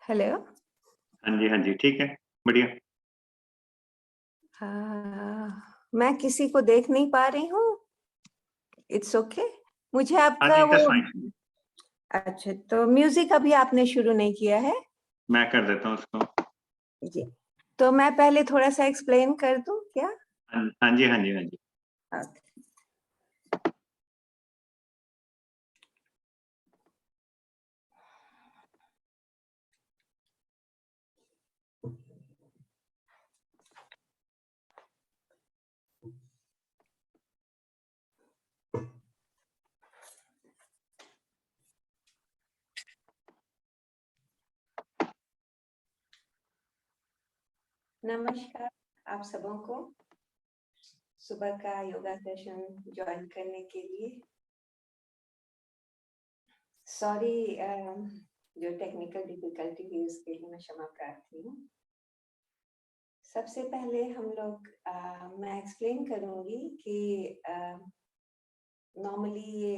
Hello. हाँ जी, ठीक है, बढ़िया। मैं किसी को देख नहीं पा रही हूँ। It's okay. मुझे हाँ आपका जी, वो दैट्स फाइन। अच्छा, तो म्यूजिक अभी आपने शुरू नहीं किया है? मैं कर देता हूँ उसको। जी। तो मैं पहले थोड़ा-सा एक्सप्लेन कर दूँ क्या? हाँ जी, हाँ जी, हाँ जी। ओके। नमस्कार आप सबों को सुबह का योगा सेशन जॉइन करने के लिए। सॉरी जो टेक्निकल डिफिकल्टी हुई उसके लिए मैं क्षमा प्रार्थी हूँ। सबसे पहले हम लोग मैं एक्सप्लेन करूँगी कि नॉर्मली ये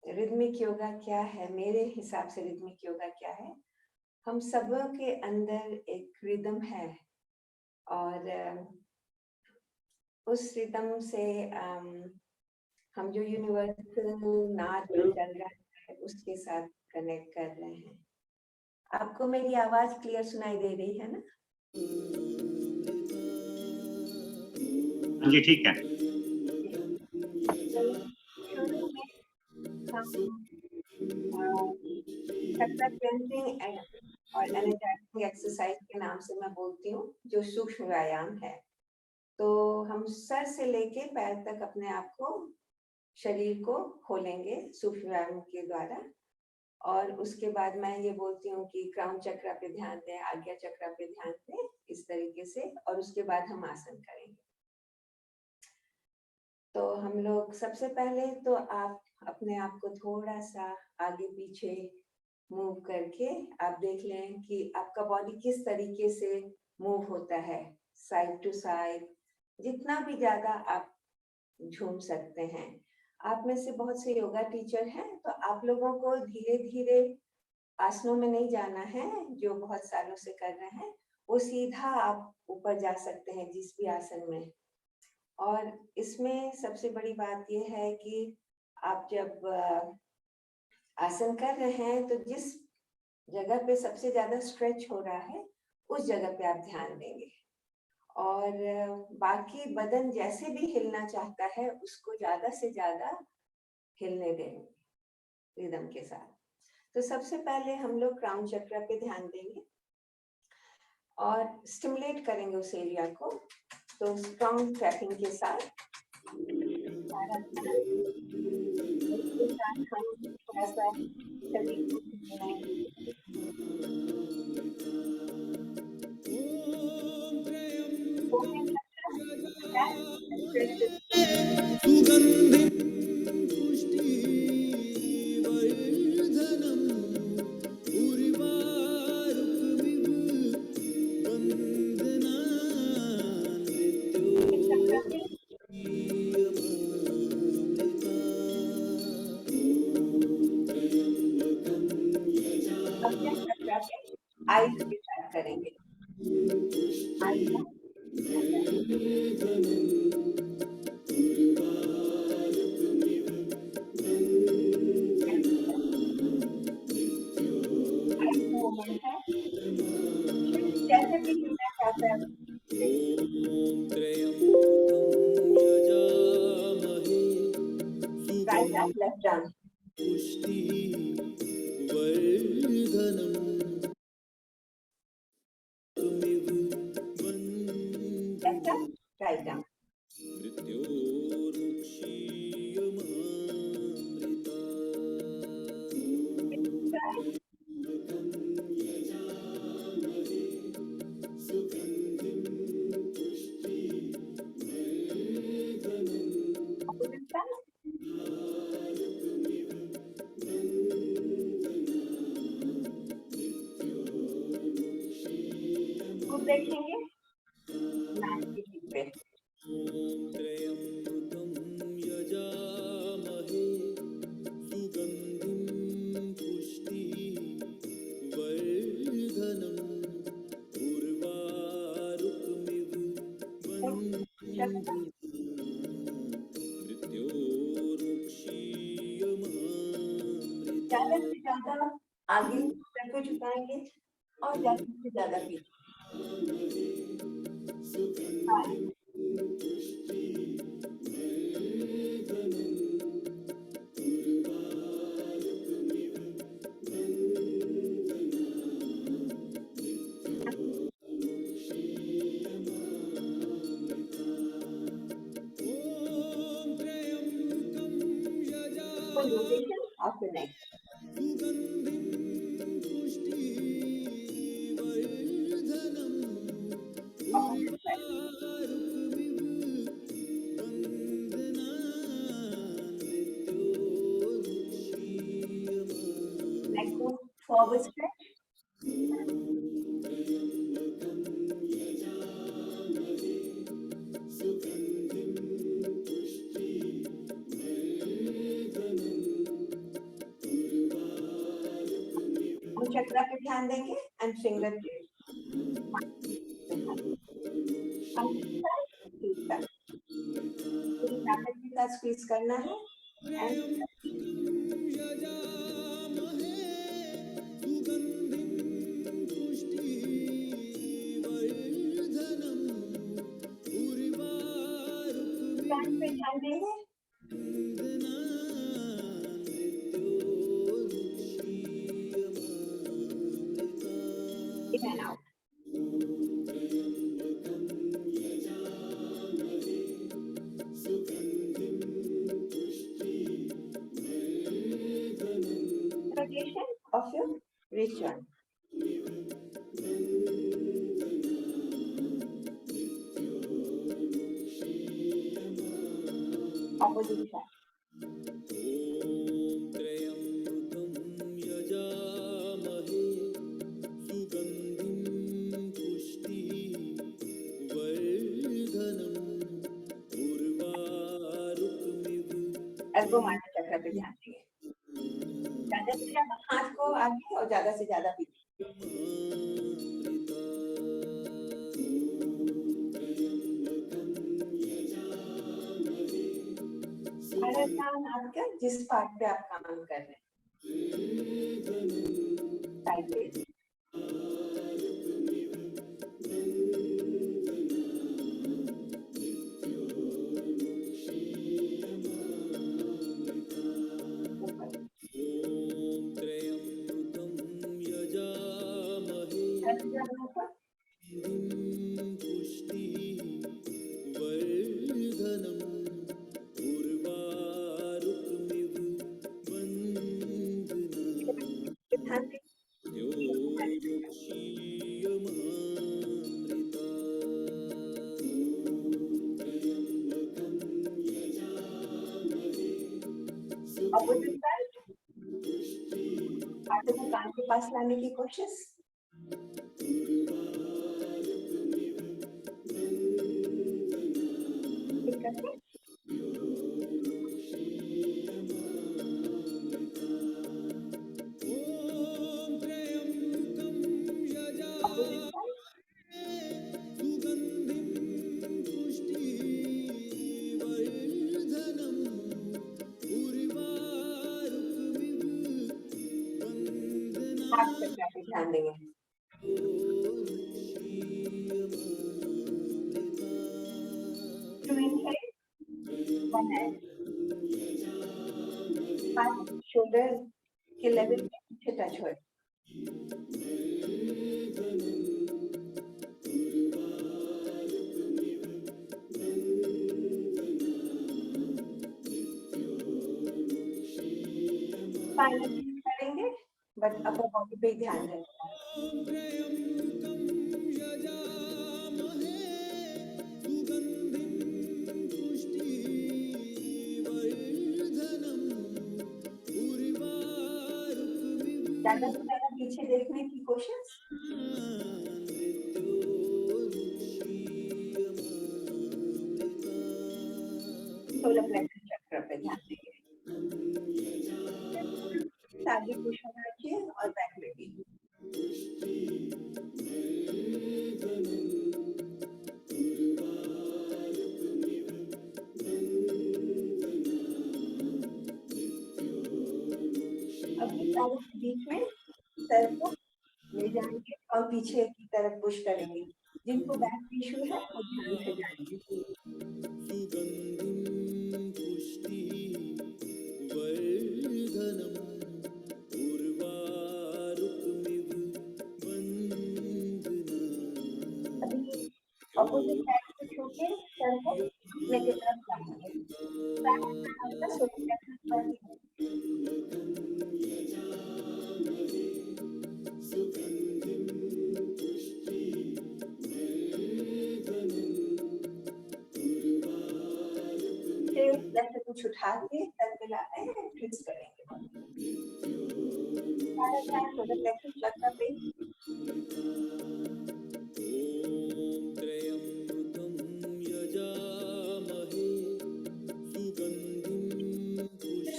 रिदमिक योगा क्या है, मेरे हिसाब से रिदमिक योगा क्या है। हम सबों के अंदर एक रिदम है और उस रिदम से हम जो यूनिवर्सल नाद जो चल रहा है उसके साथ कनेक्ट कर रहे हैं। आपको मेरी आवाज क्लियर सुनाई दे रही है ना? हाँ जी, ठीक है। तो शुरू में हम चक्र क्लेंजिंग और एनर्जाइजिंग एक्सरसाइज के नाम से मैं बोलती हूँ, जो सूक्ष्म व्यायाम है। तो हम सर से लेके पैर तक अपने आप को, शरीर को खोलेंगे सूक्ष्म व्यायाम के द्वारा। और उसके बाद मैं ये बोलती हूँ कि क्राउन चक्र पे ध्यान दें, आज्ञा चक्र पे ध्यान दें, इस तरीके से। और उसके बाद हम आसन करेंगे। तो हम लोग सबसे पहले तो आप अपने आप को थोड़ा सा आगे पीछे मूव करके आप देख लें कि आपका बॉडी किस तरीके से मूव होता है, साइड टू साइड, जितना भी ज्यादा आप झूम सकते हैं। आप में से बहुत से योगा टीचर हैं, तो आप लोगों को धीरे धीरे आसनों में नहीं जाना है। जो बहुत सालों से कर रहे हैं वो सीधा आप ऊपर जा सकते हैं जिस भी आसन में। और इसमें सबसे बड़ी बात यह है कि आप जब आसन कर रहे हैं तो जिस जगह पे सबसे ज्यादा स्ट्रेच हो रहा है उस जगह पे आप ध्यान देंगे। और बाकी बदन जैसे भी हिलना चाहता है उसको ज्यादा से ज्यादा हिलने देंगे रिदम के साथ। तो सबसे पहले हम लोग क्राउन चक्र पे ध्यान देंगे और स्टिमुलेट करेंगे उस एरिया को। तो स्ट्रॉन्ग टैपिंग के साथ सारा ध्यान इसके साथ हम थोड़ा सा शरीर को हिलाएंगे। आइज के साथ करेंगे। मोमेंट है, जैसे भी हिलना चाहता है right up left down. Left up write down. ज्यादा से ज्यादा आगे सर को झुकाएंगे और ज्यादा से ज्यादा पीछे। हाँ, full rotation of the neck. Opposite side. Neck move forward stretch. हम चक्रा पे ध्यान देंगे एंड फिंगर के साथ स्क्वीज करना है एंड पे ध्यान देंगे। In and out. Rotation of your wrist joint. Opposite side. Elbow martyr चक्र पे ध्यान देंगे। ज्यादा से ज्यादा हाथ को आगे और ज्यादा से ज्यादा पीछे। हर ध्यान आपका जिस पार्ट पे आप काम कर रहे हैं। साइडवेज। Opposite side. हाथों को कान के पास लाने की कोशिश। ध्यान देंगे। शोल्डर के लेवल पे पीछे टच हो। करेंगे बट अपर बॉडी पे ध्यान दें। ज्यादा से ज्यादा पीछे देखने की कोशिश। सोलर प्लेक्सस चक्र पे ध्यान देंगे। आगे पुश होना चाहिए और बैक में भी। अभी पैरों के बीच में सर को ले जाएंगे और पीछे की तरफ पुश करेंगे। जिनको बैक इशू है वो ध्यान से जाएंगे। अभी अपोजिट साइड को छू के सर को घुटने की तरफ लाएंगे। जैसे कुछ उठा के सर पे लाते हैं, ट्विस्ट करेंगे। सारा ध्यान सोलर प्लेक्सस चक्र पे।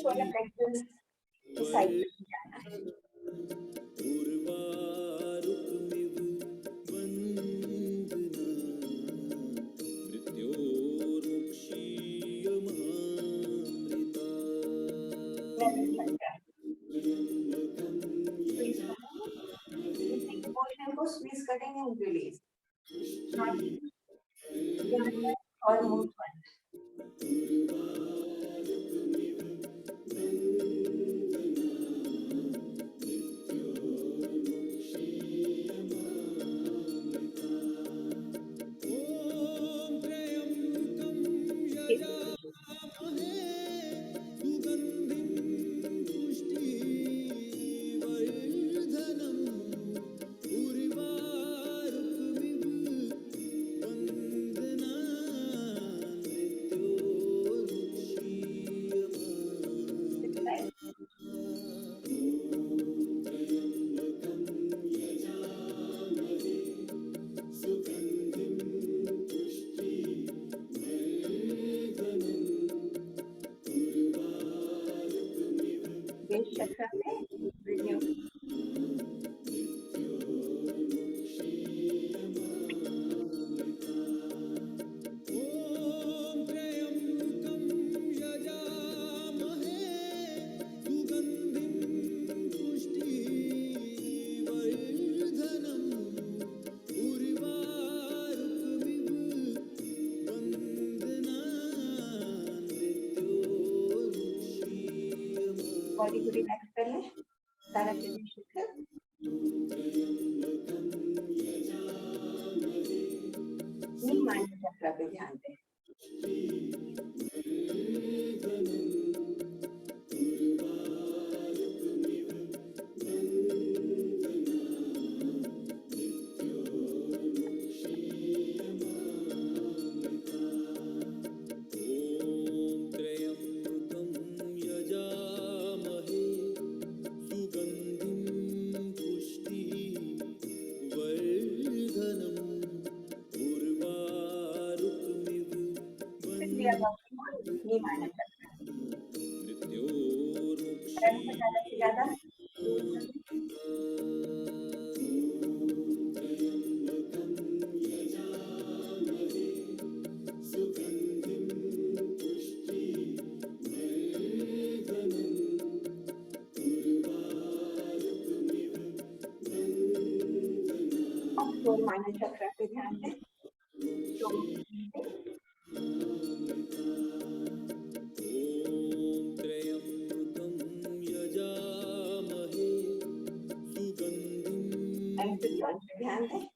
सोलर प्लेक्सस की साइड पे जाना है। पोर्शन को स्क्वीज करेंगे and release. और मूव चक्र में रिन्यू। बॉडी को रिलैक्स कर लें, सारा चक्र नी चक्र पे ध्यान दें। ज्यादा माइनस चक्र पे ध्यान दें। ध्यान दें।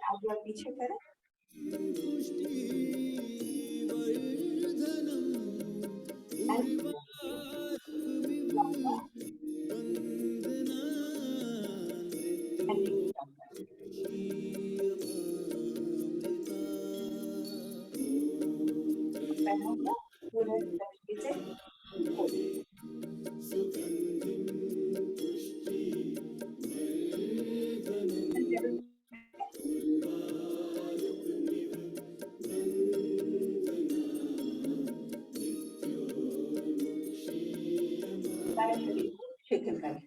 आगे पीछे करें। शरीर को शिथिल करें।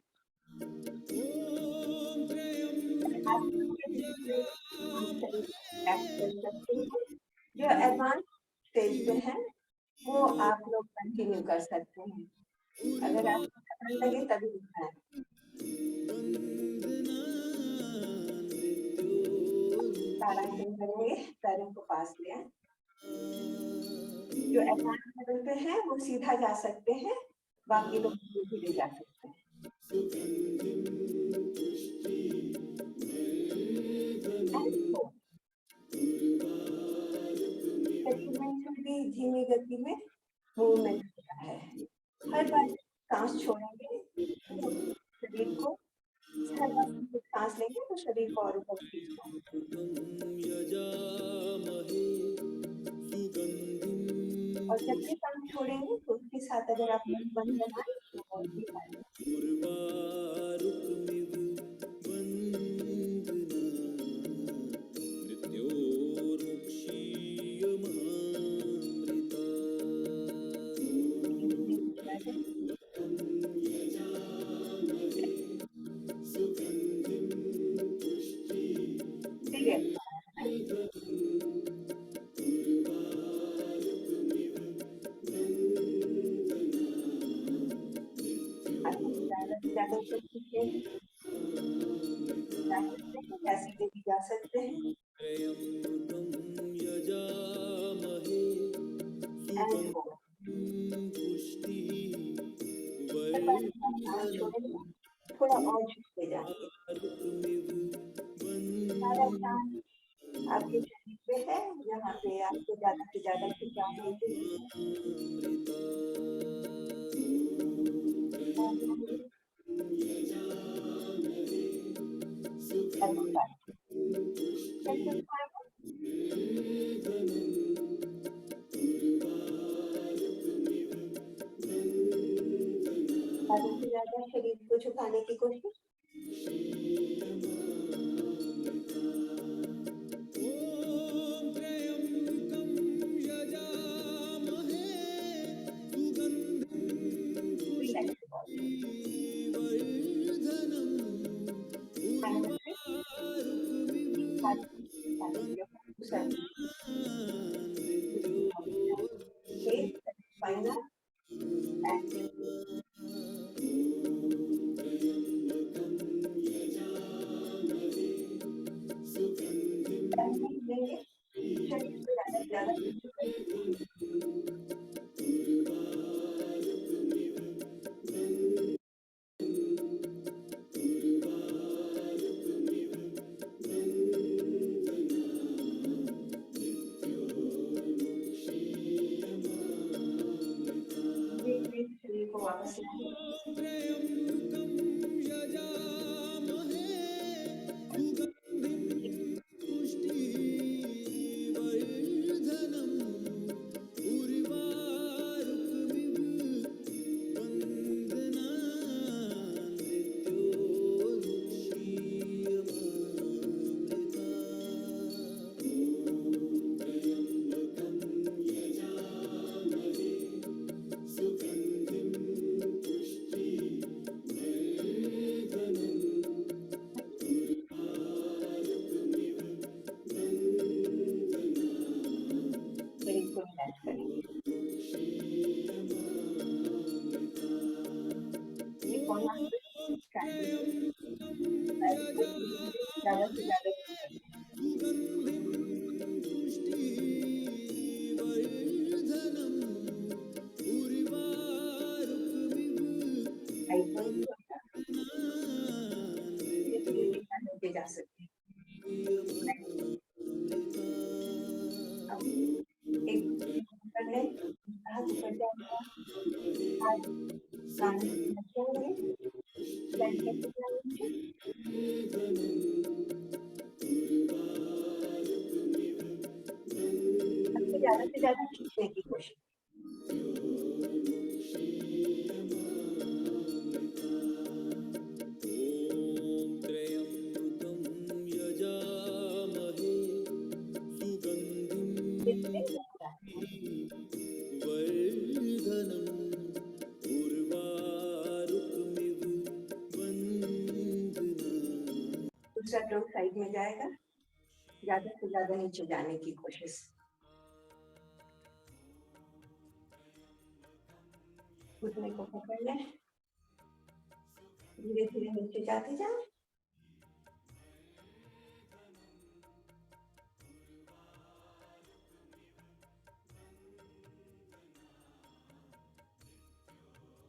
आप शरीर को relax कर सकते हैं। जो एडवांस स्टेज पे है वो आप लोग कंटिन्यू कर सकते हैं। अगर आपको थकान लगे तभी उठाएं। ताड़ासन करेंगे, पैरों को पास ले आएं। जो एडवांस लेवल पे है वो सीधा जा सकते हैं, बाकी लोग धीरे-धीरे जा सकते हैं। एक्सपेरिमेंट में भी धीमी गति में मूवमेंट होता है। हर बार सांस छोड़ेंगे तो शरीर को, हर बार सांस लेंगे तो शरीर को और ऊपर खींचना है। और जब भी सांस छोड़ेंगे तो उसके साथ अगर आप मुंह बंद बनाएं तो और भी ऐसे भी जा सकते हैं। थोड़ा और झुकते जाएंगे। सारा ध्यान आपके शरीर पे है, यहाँ पे आपको ज्यादा से ज्यादा खिंचाव देते ज्यादा से ज्यादा शरीर को झुकाने की कोशिश। शरीर को वापस ज्यादा से ज्यादा जा सकते हैं। ज्यादा से ज्यादा खींचने की कोशिश। दूसरा टो साइड में जाएगा, ज्यादा से ज्यादा नीचे जाने की कोशिश। घुटने को पकड़ लें, धीरे धीरे नीचे जाते जाए।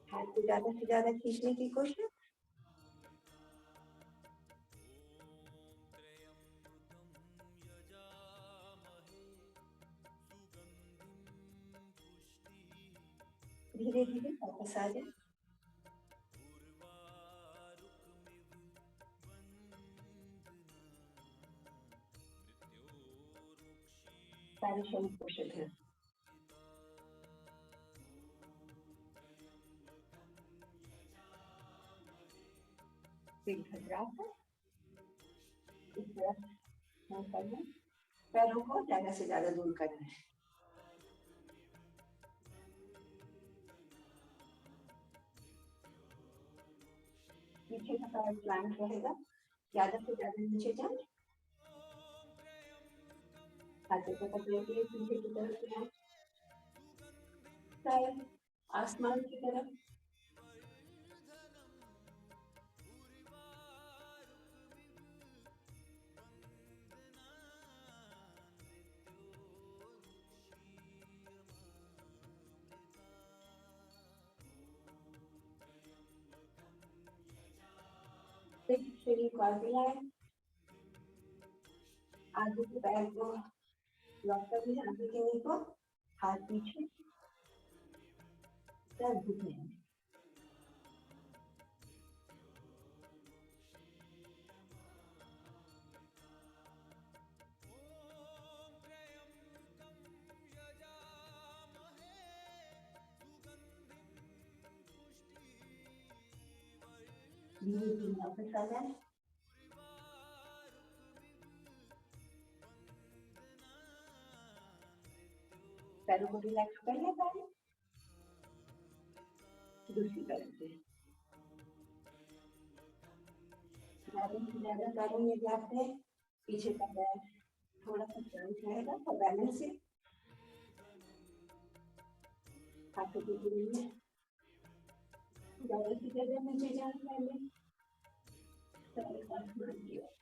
हाथ को ज्यादा से ज्यादा खींचने की कोशिश। धीरे धीरे वापस आ जाए। सारे शरीर को शिथिल। घबराहट है, इस तरफ मुंह करना, पैरों को ज्यादा से ज्यादा दूर करना है। पीछे का पैर प्लांट रहेगा, ज्यादा से ज्यादा नीचे जाए। हाथों को पकड़े पीछे की तरफ जाए, पैर आसमान की तरफ। शरीर को आगे लाए, आगे के पैर को लॉक कर दिया, आगे के नी को, हाथ पीछे, सर घुटने में। धीरे धीरे वापस आ जाए। पैरों को रिलैक्स कर ले पहले, दूसरी तरफ से। ज्यादा से ज्यादा पैरों में गैप है, पीछे का पैर थोड़ा सा फ्रंट रहेगा तो बैलेंस से। हाथों को जोड़िए, ज्यादा से ज्यादा नीचे जाने पहले, पैर आसमान की ओर।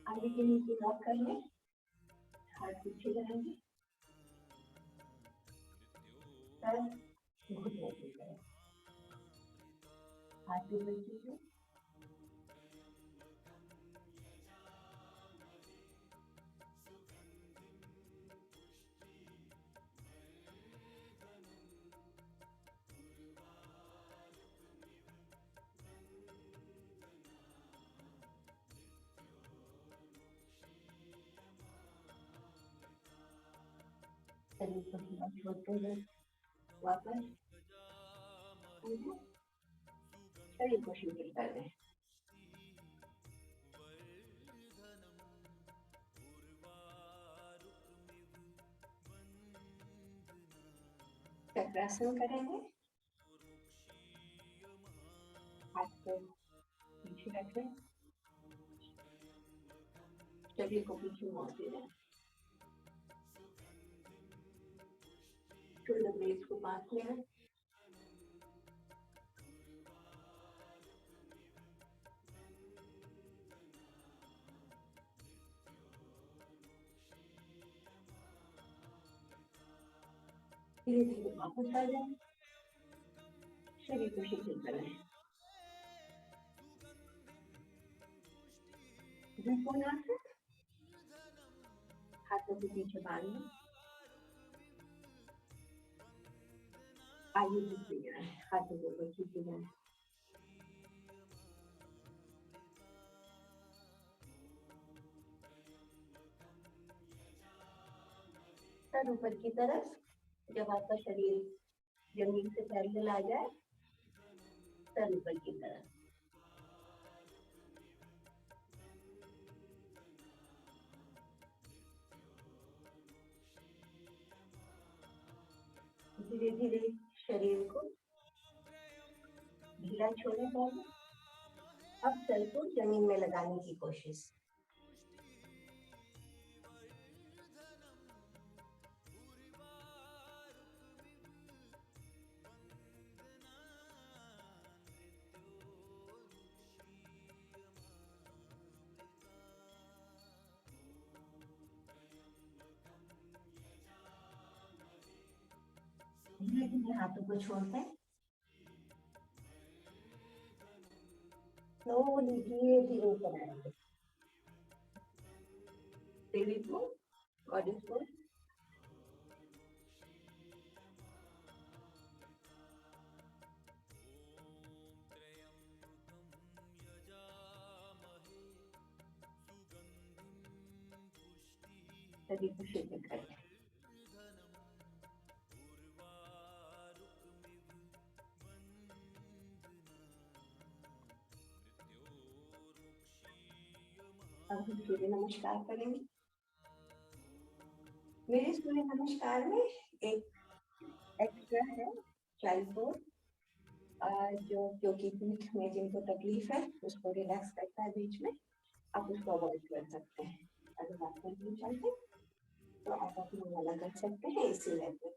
आगे के नीचे लॉक कर ले, हाथ पीछे जाएंगे, सर घुटने की तरफ, हाथ भी पीछे। शरीर को थोड़ा छोड़ते हुए वापस शरीर को शिथिल कर दें। चक्रासन करेंगे, हाथ को पीछे रखें, शरीर को पीछे मोड़ते रहें। शोल्डर ब्लेड्स को पास में है, धीरे धीरे वापस आ जाए, शरीर को शिथिल करें। त्रिकोणासन, हाथों के पीछे बांधें, आगे झुकते जाए, हाथों को ऊपर खींचे जाए। सर ऊपर की तरफ, जब आपका शरीर जमीन से पैरेलल आ जाए, सर ऊपर की तरफ। धीरे धीरे शरीर को ढीला छोड़ने पहले अब सर को जमीन में लगाने की कोशिश। धीरे धीरे हाथों को छोड़ते हैं। स्लोली धीरे धीरे ऊपर आएंगे। Baby pose, goddess pose. शरीर को शुद्ध करें। अब हम सूर्य नमस्कार करेंगे। मेरे सूर्य नमस्कार में एक एक्स्ट्रा है चाइल्ड पोज, क्योंकि पीठ में जिनको तकलीफ है उसको रिलैक्स करता है बीच में, आप उसको अवॉइड कर सकते हैं। अगर आप नहीं चाहते तो आप अपना वाला कर सकते हैं इसी लेवल।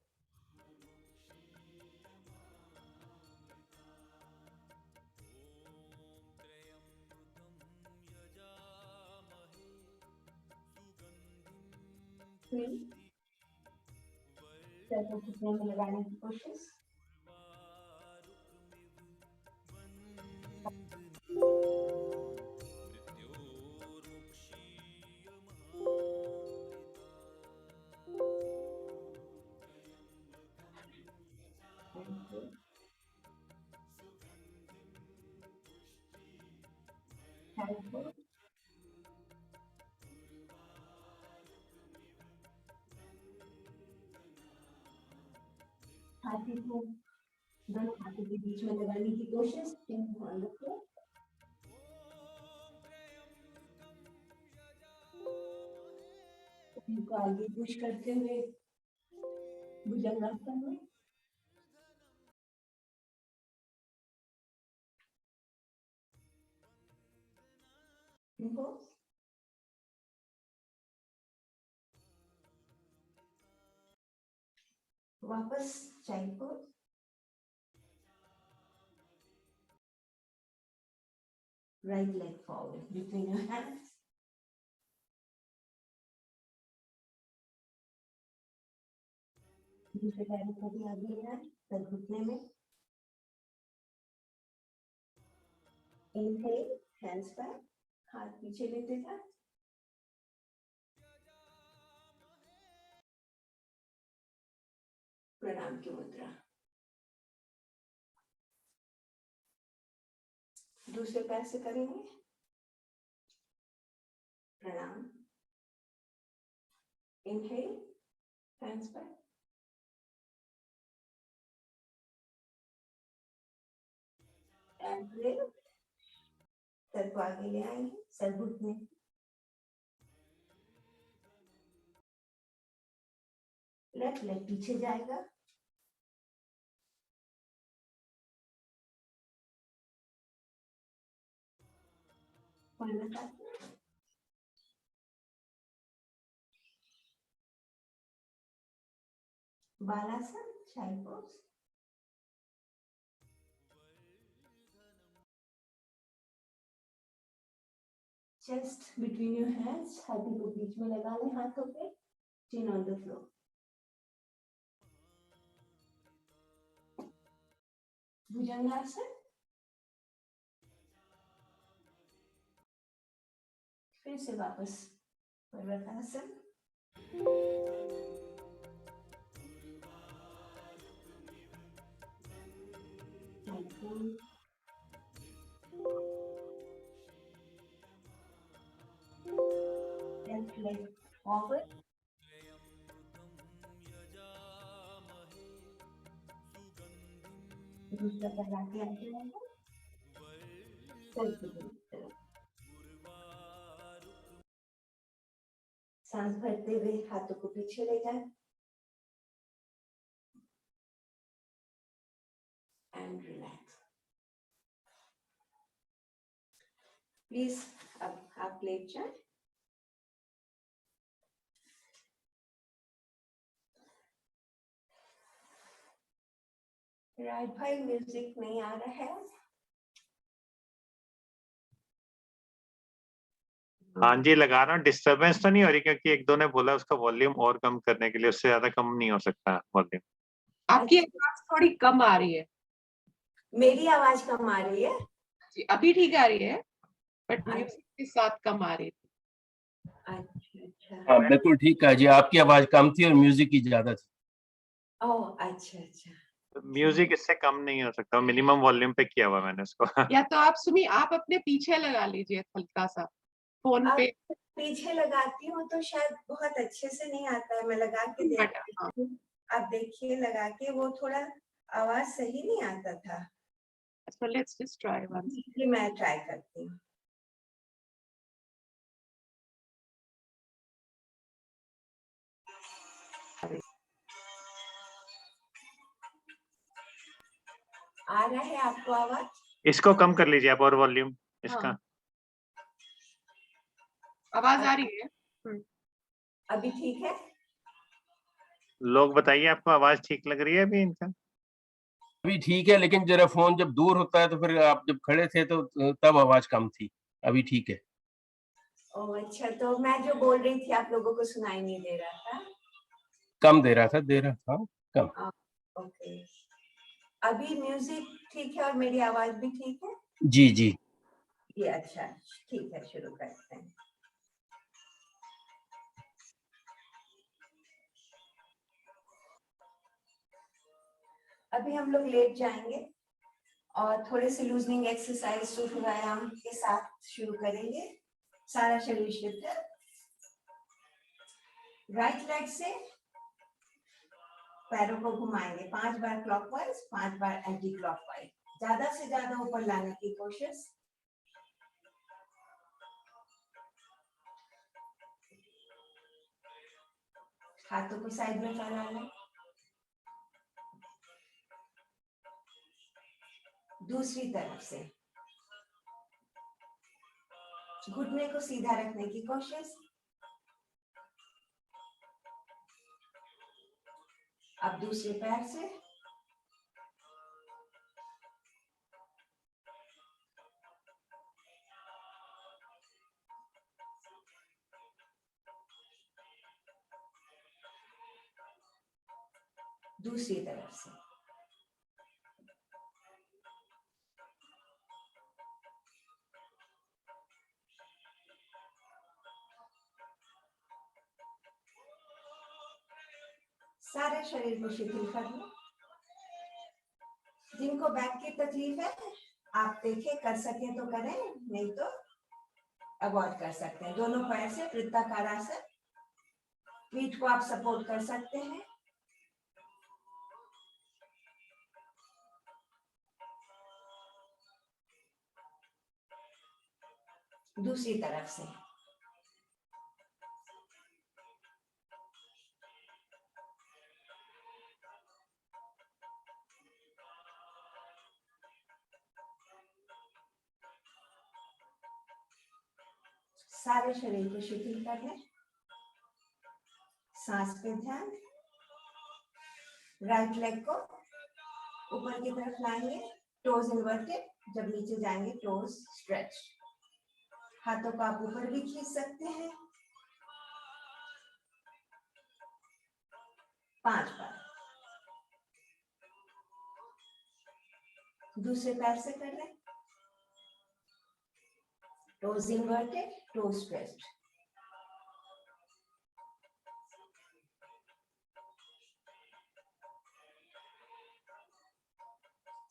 सर को घुटने में लगाने की कोशिश। हाथी को दोनों हाथों के बीच में लगाने की कोशिश। ध्यान रखो। उनको आगे पुश करते हुए भुजंगासन में। इनको वापस child pose. Right leg forward between your hands. दूसरे पैर को भी आगे ले आए, सर घुटने में। इनहेल, हैंड्स बैक, हाथ पीछे लेते जाए। प्रणाम की मुद्रा। दूसरे पैर से करेंगे प्रणाम। Inhale, hands back, exhale, sir को आगे ले आएंगे, सर घुटने। लेफ्ट लेग पीछे जाएगा। Balasana, child pose. Chest between your hands, हाथों को बीच में लगा लें हाथों पे, chin on the floor. Bhujangasana. फिर से वापस पर्वतासन। Left leg forward. दूसरा पैर आगे आगे आएगा। सांस भरते हुए हाथों को पीछे ले जाए। प्लीज अब आप लेट जाएं। राइट भाई, म्यूजिक नहीं आ रहा है। हाँ जी, लगा रहा हूँ। डिस्टरबेंस तो नहीं हो रही? क्योंकि एक दो ने बोला उसका वॉल्यूम और कम करने के लिए, उससे ज्यादा कम नहीं हो सकता वॉल्यूम। आपकी आवाज थोड़ी कम आ रही है। मेरी आवाज कम आ रही है? जी, अभी ठीक आ रही है, बट म्यूजिक के साथ कम आ रही थी। अच्छा अच्छा। हाँ बिल्कुल ठीक है जी, आपकी आवाज कम थी और म्यूजिक की ज्यादा थी। ओह अच्छा अच्छा। म्यूजिक इससे कम नहीं हो सकता, मिनिमम वॉल्यूम पे किया हुआ मैंने उसको। या तो आप सुनिए, आप अपने पीछे लगा लीजिए हल्का सा फोन पे। पीछे लगाती हूँ तो शायद बहुत अच्छे से नहीं आता है। मैं लगा के देखती हूँ, आप देखिए लगा के, वो थोड़ा आवाज सही नहीं आता था। So let's just try once. इसलिए मैं ट्राई करती हूँ। आ रहा है आपको आवाज? इसको कम कर लीजिए आप, और वॉल्यूम इसका। हाँ। आवाज आ रही है? अभी ठीक है? लोग बताइए, आपको आवाज ठीक लग रही है अभी इनका? अभी ठीक है, लेकिन जरा फोन जब दूर होता है तो फिर आप जब खड़े थे तो तब आवाज कम थी। अभी ठीक है। ओह अच्छा, तो मैं जो बोल रही थी आप लोगों को सुनाई नहीं दे रहा था? कम दे रहा था कम। ओके, अभी म्यूजिक ठीक है और मेरी आवाज भी ठीक है? जी जी। ये अच्छा, ठीक है, शुरू करते हैं। अभी हम लोग लेट जाएंगे और थोड़े से लूजनिंग एक्सरसाइज सूक्ष्म व्यायाम के साथ शुरू करेंगे। सारा शरीर शिफ्ट है। राइट लेग से पैरों को घुमाएंगे 5 बार क्लॉकवाइज, 5 बार एंटी क्लॉकवाइज। ज्यादा से ज्यादा ऊपर लाने की कोशिश। हाथों को साइड में फैलाना। दूसरी तरफ से घुटने को सीधा रखने की कोशिश। अब दूसरे पैर से दूसरी तरफ से। सारे शरीर को शिथिल कर लो। जिनको बैक की तकलीफ है, आप देखें, कर सके तो करें, नहीं तो अवॉइड कर सकते हैं। दोनों पैर से वृत्ताकार आसन। पीठ को आप सपोर्ट कर सकते हैं। दूसरी तरफ से सारे शरीर को शिथिल कर लें। सांस पे ध्यान। राइट लेग को ऊपर की तरफ लाएंगे, टोज इन्वर्टेड। जब नीचे जाएंगे टोज स्ट्रेच। हाथों को आप ऊपर भी खींच सकते हैं 5 बार। दूसरे पैर से कर लें, टोज इन्वर्टेड, टोज स्ट्रेच्ड।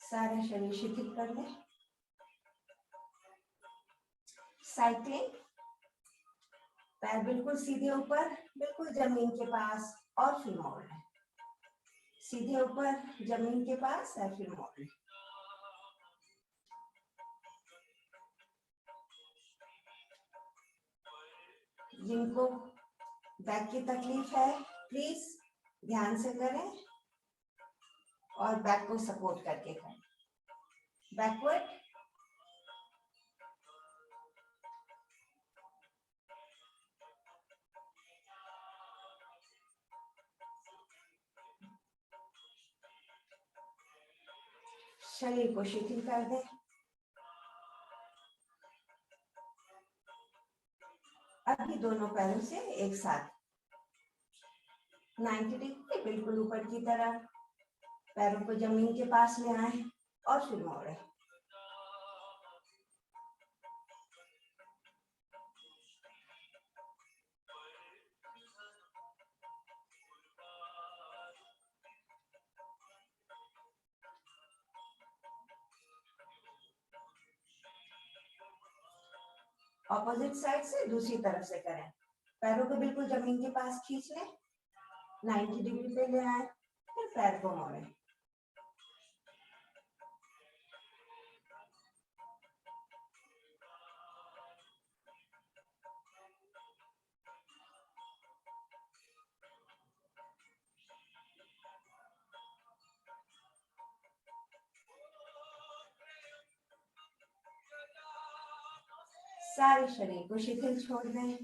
सारा शरीर शिथिल कर लें। साइक्लिंग, पैर बिल्कुल सीधे ऊपर, बिल्कुल जमीन के पास, और फिर मोड़ लें। सीधे ऊपर जमीन के पास और फिर मोड़ लें। जिनको बैक की तकलीफ है, प्लीज ध्यान से करें और बैक को सपोर्ट करके करें। बैकवर्ड, शरीर को शिथिल कर दें। अभी दोनों पैरों से एक साथ 90 डिग्री बिल्कुल ऊपर की तरफ, पैरों को जमीन के पास ले आए और फिर मोड़े। ऑपोजिट साइड से दूसरी तरफ से करें। पैरों को बिल्कुल जमीन के पास खींच लें, 90 डिग्री पे ले आए, फिर पैर को मोड़ें। सारे शरीर को शिथिल छोड़ दें।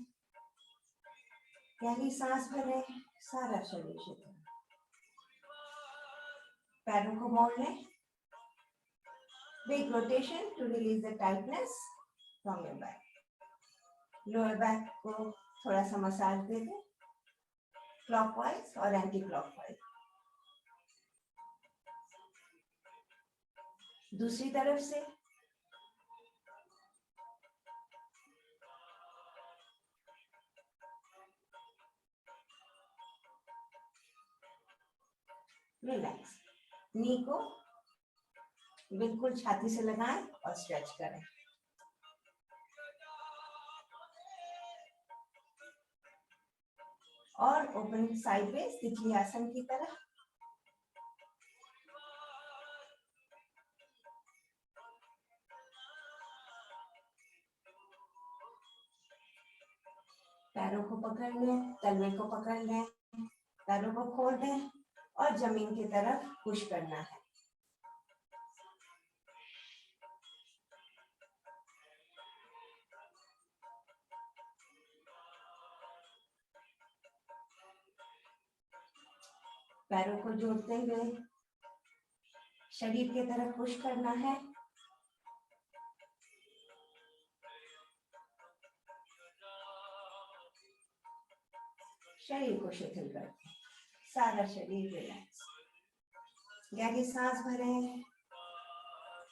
गहरी सांस भरें, सारा शरीर शिथिल। पैरों को मोड़ लें। Big rotation to release the tightness from your back. Lower back को थोड़ा सा मसाज दे दें, क्लॉकवाइज और एंटी क्लॉकवाइज। दूसरी तरफ से रिलैक्स। नी को बिल्कुल छाती से लगाएं और स्ट्रेच करें। और ओपन साइडवेज तितली आसन की तरह। पैरों को पकड़ लें, तलवे को पकड़ लें, पैरों को खोल दें और जमीन की तरफ पुश करना है। पैरों को जोड़ते हुए शरीर की तरफ पुश करना है। शरीर को शिथिल करते हैं, सारा शरीर रिलैक्स। गहरी सांस भरें,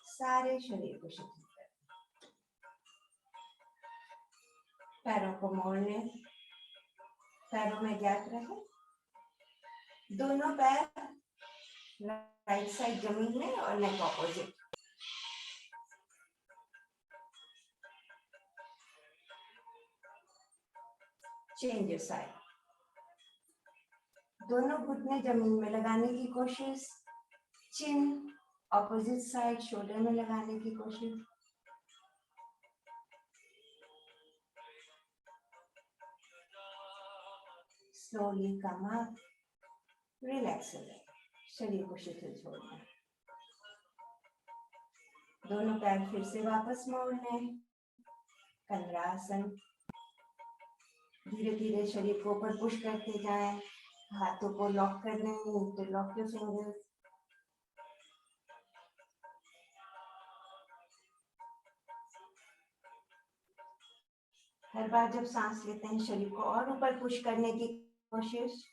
सारे शरीर को शिथिल करें। पैरों को मोड़ लें, पैरों में गैप रहे। दोनों पैर राइट साइड जमीन में और नेक ऑपोजिट। Change your side. दोनों घुटने जमीन में लगाने की कोशिश, चिन ऑपोजिट साइड शोल्डर में लगाने की कोशिश। स्लोली कम अप, रिलैक्स हो जाए, शरीर को शिथिल छोड़ना। दोनों पैर फिर से वापस मोड़ लें, कंद्रासन। धीरे धीरे शरीर को ऊपर पुश करते जाएं, हाथों को लॉक कर लें, इंटरलॉक योर फिंगर्स। हर बार जब सांस लेते हैं शरीर को और ऊपर पुश करने की कोशिश।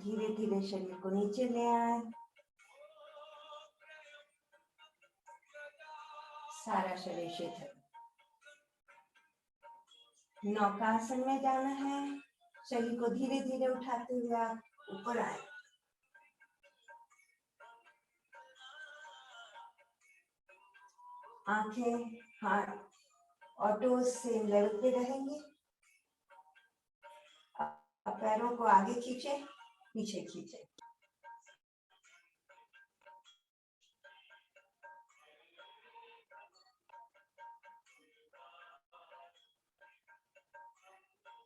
धीरे धीरे शरीर को नीचे ले आए, सारा शरीर शिथिल। नौकासन में जाना है। शरीर को धीरे धीरे उठाते हुए आप ऊपर आए। आंखें, हाथ और टोज सेम लेवल पे रहेंगे। अब पैरों को आगे खींचे, पीछे खींचे।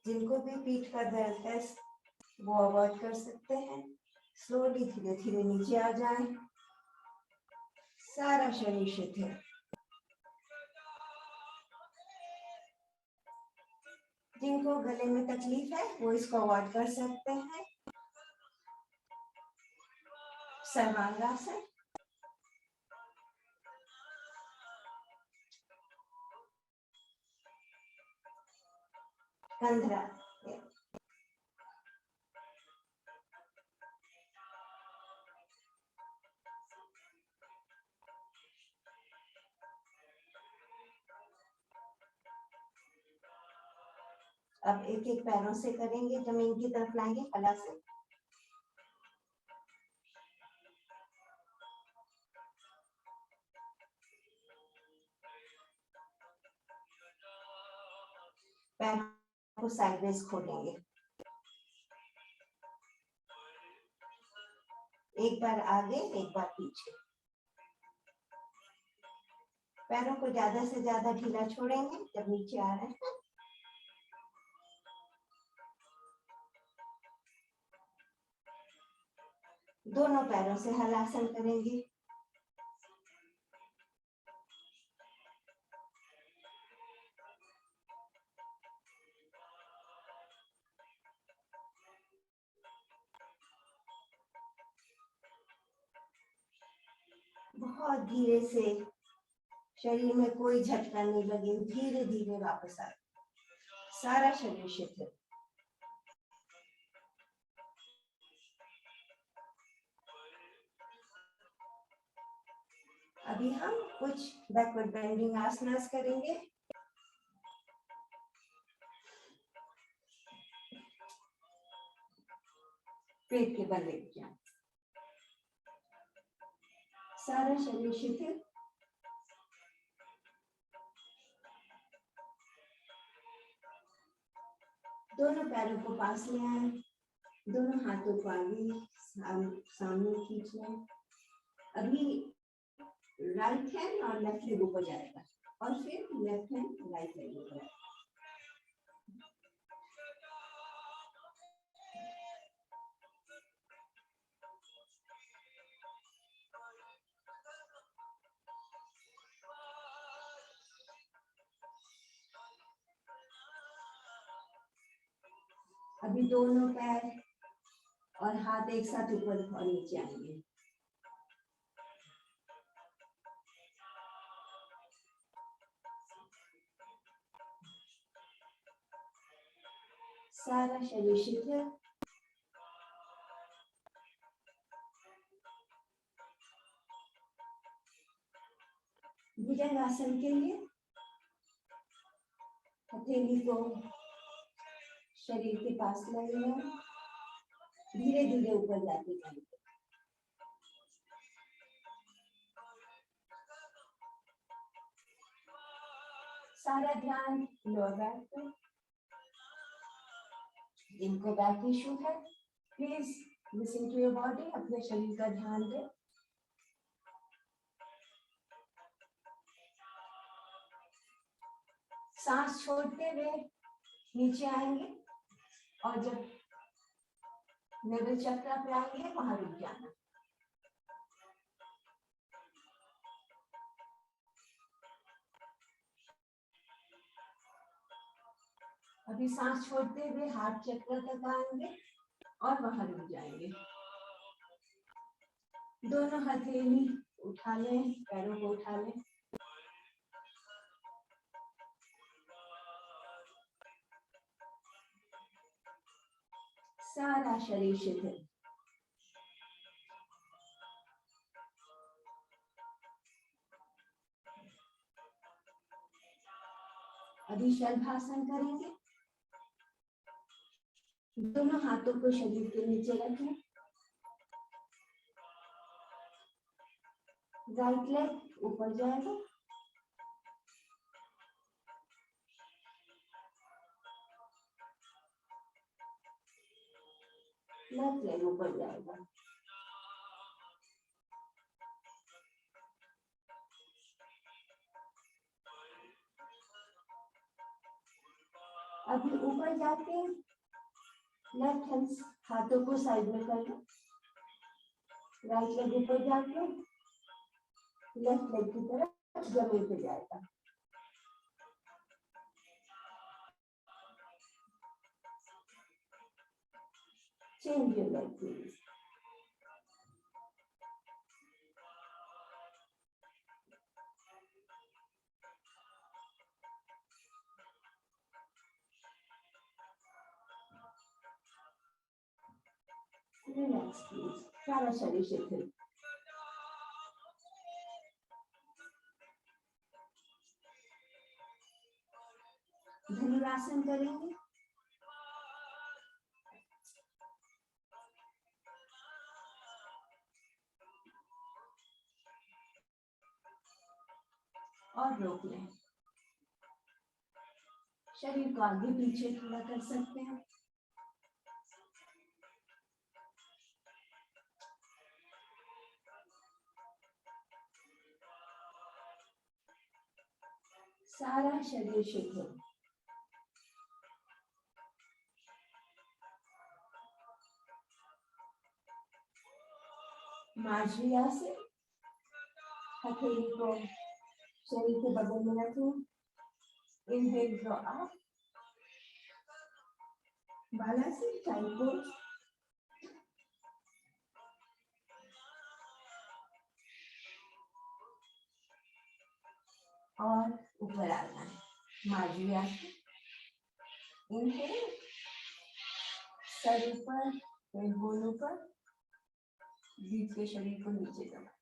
जिनको भी पीठ का दर्द है वो अवॉइड कर सकते हैं। स्लोली धीरे धीरे नीचे आ जाएं, सारा शरीर शिथिल। जिनको गले में तकलीफ है वो इसको अवॉइड कर सकते हैं। सर्वांगासन, कंधरा, अब एक एक पैरों से करेंगे, जमीन की तरफ लाएंगे कला से। पैर को साइडवेज खोलेंगे, एक बार आगे एक बार पीछे। पैरों को ज्यादा से ज्यादा ढीला छोड़ेंगे जब नीचे आ रहे हैं। दोनों पैरों से हलासन करेंगे। बहुत धीरे से, शरीर में कोई झटका नहीं लगे, धीरे धीरे वापस आ, सारा शरीर शिथिल। अभी हम कुछ बैकवर्ड बेंडिंग आसनास करेंगे। पेट के बल लेट जाए, सारा शरीर शिथिल। दोनों पैरों को पास ले आए, दोनों हाथों को आगे सामने खींच लें। अभी राइट हैंड और लेफ्ट लेग ऊपर जाएगा और फिर लेफ्ट हैंड राइट लेग ऊपर। अभी दोनों पैर और हाथ एक साथ ऊपर और नीचे आएंगे। सारा शरीर शिथिल। भुजंगासन के लिए हथेली को शरीर के पास लाइए, धीरे धीरे ऊपर जाते जाएंगे। सारा ध्यान लोअर बैक पे। जिनको बैक इशू है please listen to your body, अपने शरीर का ध्यान दें। सांस छोड़ते हुए नीचे आएंगे और जब नेवल चक्र पे आएंगे वहां रुक जाना। अभी सांस छोड़ते हुए हार्ट चक्र तक आएंगे और वहां रुक जाएंगे। दोनों हथेली उठा लें, पैरों को उठा लें। सारा शरीर शिथिल। अभी शलभासन करेंगे। दोनों हाथों को शरीर के नीचे रखें। राइट लेग ऊपर जाएगा, लेफ्ट लेग ऊपर जाएगा। अभी ऊपर जाके लेफ्ट हैंड हाथों को साइड में कर लो। राइट लेग ऊपर जाके लेफ्ट लेग की तरफ जमीन पे जाएगा। Change your leg, please. Relax, please. सारा शरीर शिथिल. धनुरासन करेंगे. और रोक लें. शरीर को आगे पीछे थोड़ा कर सकते हैं. सारा शरीर शिथिल. मार्जरी आसन. हथेली को शरीर के बगल में रखें. Inhale draw up. Balasana tight pose. और ऊपर आना है. मार्जरी आसन. इनहेल. सर ऊपर, एल्बोन ऊपर. बीच के शरीर को नीचे दबाएं.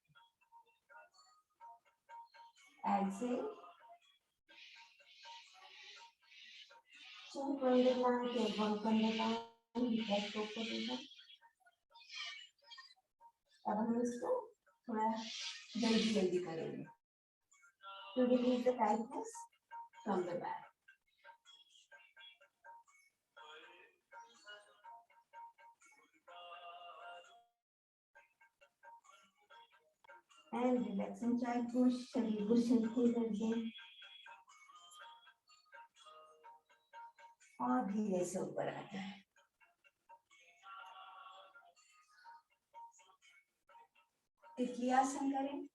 एक्सेल. चेस्ट अंदर लाएं, टेबल को अंदर लाएं, बैक को ऊपर ले जाएं. अब हम इसको थोड़ा जल्दी करेंगे. To release the tightness from the back. And relaxing child pose. शरीर को शिथिल कर दें. और धीरे से ऊपर आ जाए. तितली आसन करें.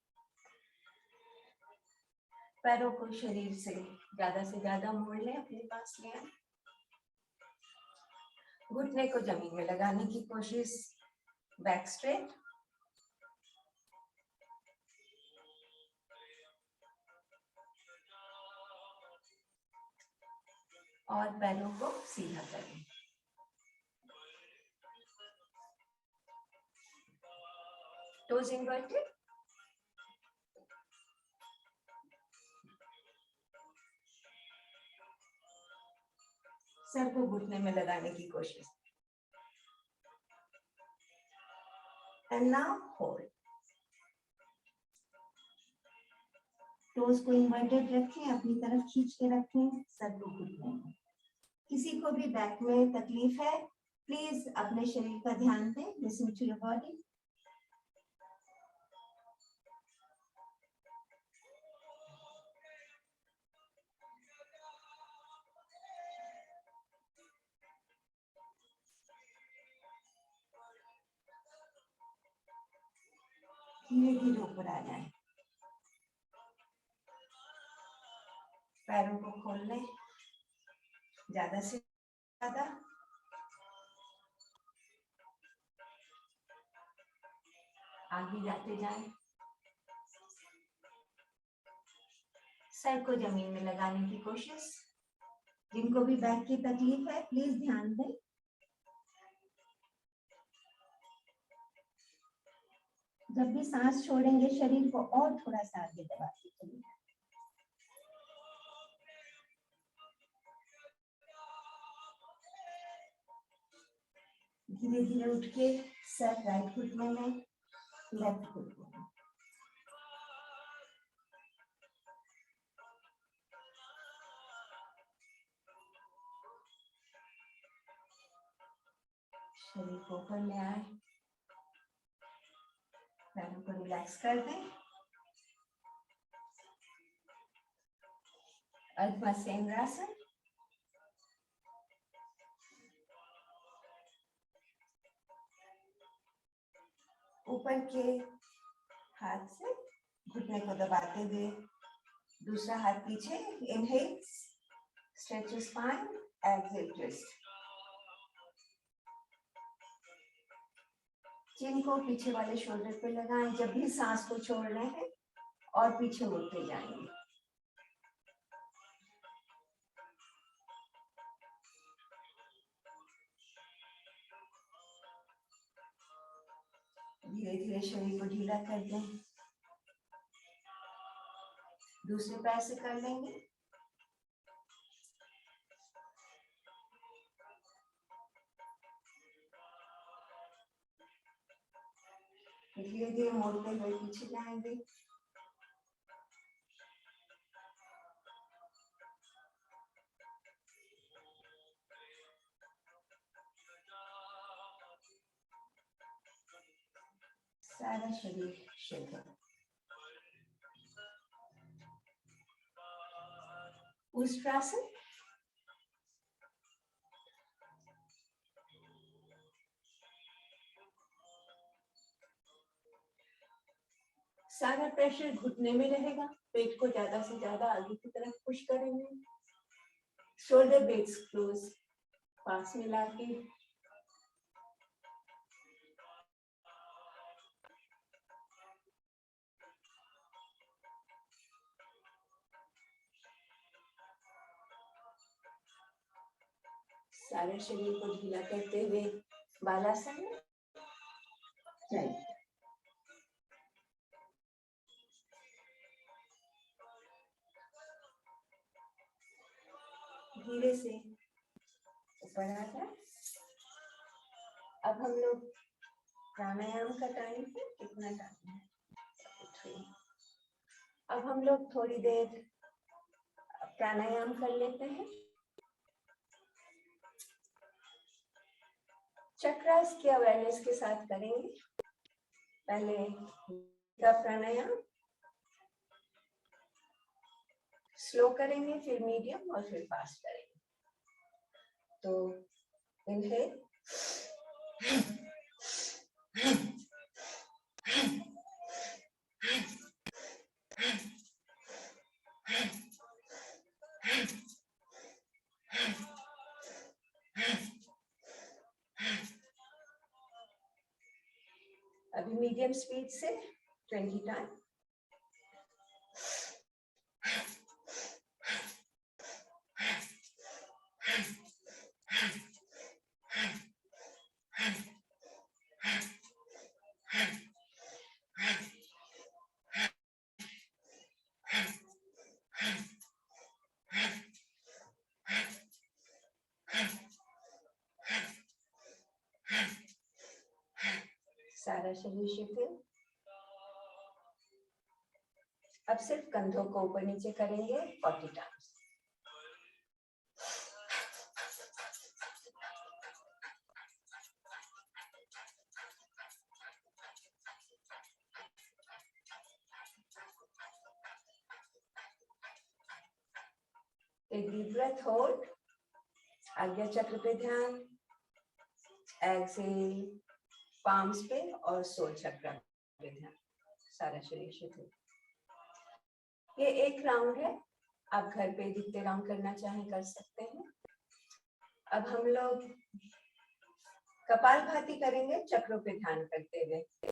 पैरों को शरीर से ज्यादा मोड़ लें, अपने पास ले आए. घुटने को जमीन में लगाने की कोशिश. Back straight. और पैरों को सीधा करें. Toes inverted. सर को घुटने में लगाने की कोशिश. And now hold. टोज को इन्वर्टेड रखें, अपनी तरफ खींच के रखें. सर को घुटने में. किसी को भी बैक में तकलीफ है, प्लीज अपने शरीर का ध्यान दें. Listen to your body. धीरे धीरे ऊपर आ जाए. पैरों को खोल लें ज्यादा से ज्यादा. आगे जाते जाएं. सर को जमीन में लगाने की कोशिश. जिनको भी बैक की तकलीफ है, प्लीज ध्यान दें. जब भी सांस छोड़ेंगे, शरीर को और थोड़ा सा आगे दबाते चलिए. धीरे धीरे उठ के सर राइट घुटने में, लेफ्ट घुटने में. शरीर को ऊपर ले आए. पैरों को रिलैक्स कर दें. अर्ध सेंद्रासन. ऊपर के हाथ से घुटने को दबाते हुए दूसरा हाथ पीछे. Inhale, stretch spine, exhale twist. Chin को पीछे वाले शोल्डर पे लगाएं जब भी सांस को छोड़ना है और पीछे मुड़ते जाएंगे। धीरे धीरे शरीर को ढीला कर दें। दूसरे पैर से कर लेंगे। धीरे धीरे मोड़ते हुए पीछे जाएंगे। सारा शरीर शुद्ध। उष्ट्रासन। सारा प्रेशर घुटने में रहेगा। पेट को ज्यादा से ज्यादा आगे की तरफ पुश करेंगे। शोल्डर ब्लेड्स क्लोज, पास मिला के। सारे शरीर को ढीला करते हुए बालासन में जाइए। धीरे से ऊपर आ जाए। अब हम लोग प्राणायाम का टाइम है, कितना टाइम है? अब हम लोग थोड़ी देर प्राणायाम कर लेते हैं। चक्रास की अवेयरनेस के साथ करेंगे। पहले का प्राणायाम स्लो करेंगे, फिर मीडियम और फिर फास्ट करेंगे। तो इनहेल, अभी मीडियम स्पीड से 20 टाइम। सारा शरीर शिथिल। अब सिर्फ कंधों को ऊपर नीचे करेंगे 40 टाइम्स। एक डीप ब्रेथ होल्ड, आज्ञा चक्र पे ध्यान, एक्सेल पाम्स पे और सोल चक्र पे ध्यान। सारा शरीर शिथिल। ये एक राउंड है, आप घर पे जितने राउंड करना चाहें कर सकते हैं। अब हम लोग कपालभाति करेंगे चक्रों पे ध्यान करते हुए।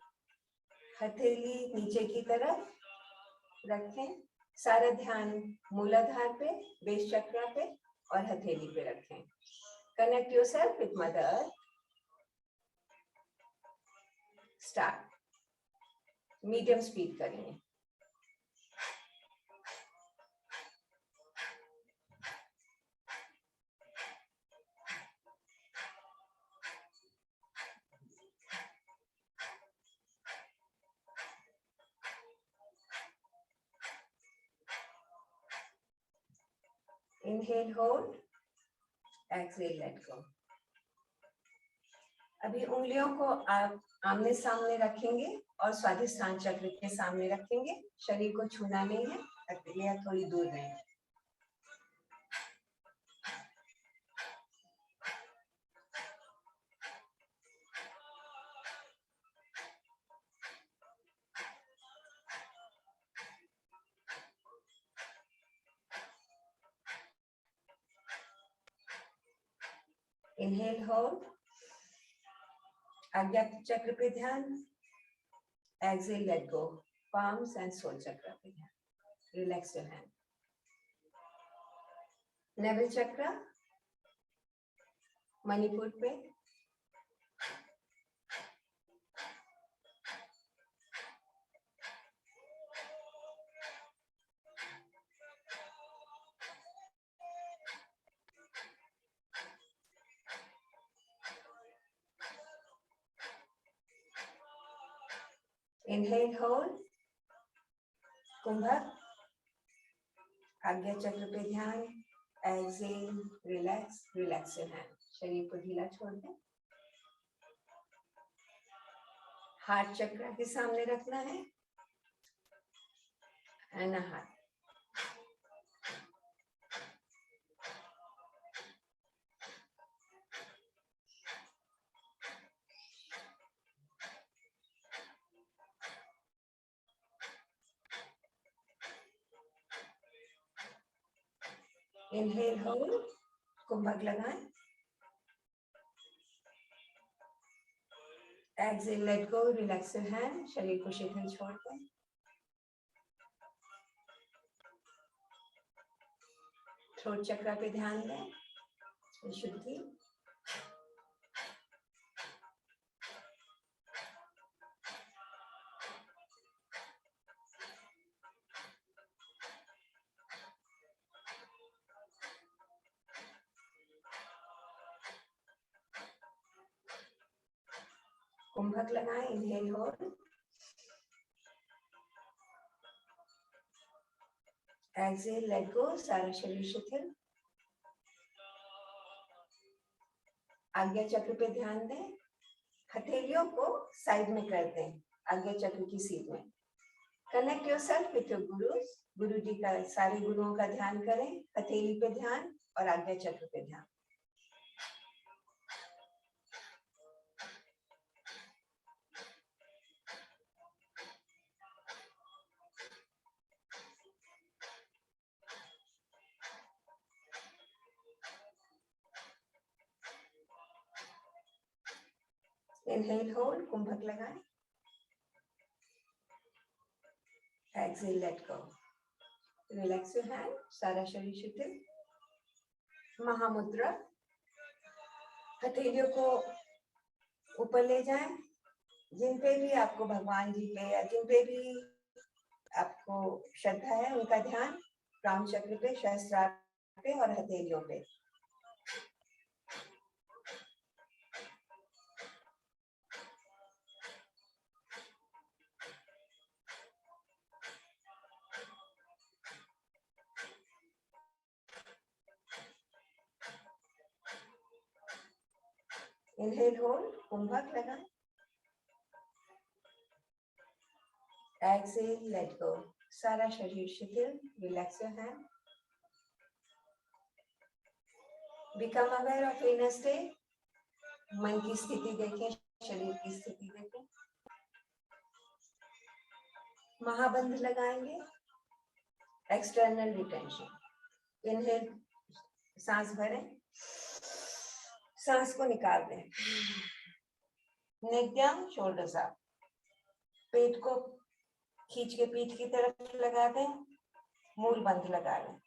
हथेली नीचे की तरफ रखें, सारा ध्यान मूलाधार पे, बेस चक्र पे और हथेली पे रखें। Connect yourself with mother earth. Start. Medium speed करेंगे। Inhale, hold, exhale, let go. अभी उंगलियों को आप आमने सामने रखेंगे और स्वाधिष्ठान चक्र के सामने रखेंगे। शरीर को छूना नहीं है, हथेलियां थोड़ी दूर रहें। Inhale, hold, आज्ञा चक्र पे ध्यान, exhale, let go, palms and soul chakra पे ध्यान, relax your hand. navel chakra, manipur पे, inhale, hold, कुंभक, आज्ञा चक्र पे ध्यान, exhale, relax, relax your hand. शरीर को ढीला छोड़ दें. हार्ट चक्र के सामने रखना है, अनाहत. Inhale, hold, कुंभक लगाएं. Exhale, let go, relax your hand. शरीर को शिथिल छोड़ दें. थ्रोट चक्र पे ध्यान दें. शुद्धि. कुंभक लगाएं. Inhale, hold. Exhale, let go. सारा शरीर शिथिल. आज्ञा चक्र पे ध्यान दें. हथेलियों को साइड में कर दें, आज्ञा चक्र की सीध में. Connect yourself with your gurus. गुरु जी का सारे गुरुओं का ध्यान करें. हथेली पे ध्यान और आज्ञा चक्र पे ध्यान. Inhale, hold, कुंभक लगाएं. Exhale, let go. Relax your hand. सारा शरीर शिथिल. महामुद्रा. हथेलियों को ऊपर ले जाएं. जिन पे भी आपको भगवान जी पे या जिन पे भी आपको श्रद्धा है उनका ध्यान प्राण चक्र पे, सहस्त्रार पे और हथेलियों पे. Inhale, hold, कुंभक लगाएं. Exhale, let go. सारा शरीर शिथिल. Relax your hand. Become aware of inner state. मन की स्थिति देखें, शरीर की स्थिति देखें. महाबंध लगाएंगे. External retention. Inhale, सांस भरें. सांस को निकाल दें. नेक डाउन, शोल्डर्स अप. पेट को खींच के पीठ की तरफ लगा दें. मूल बंध लगा लें.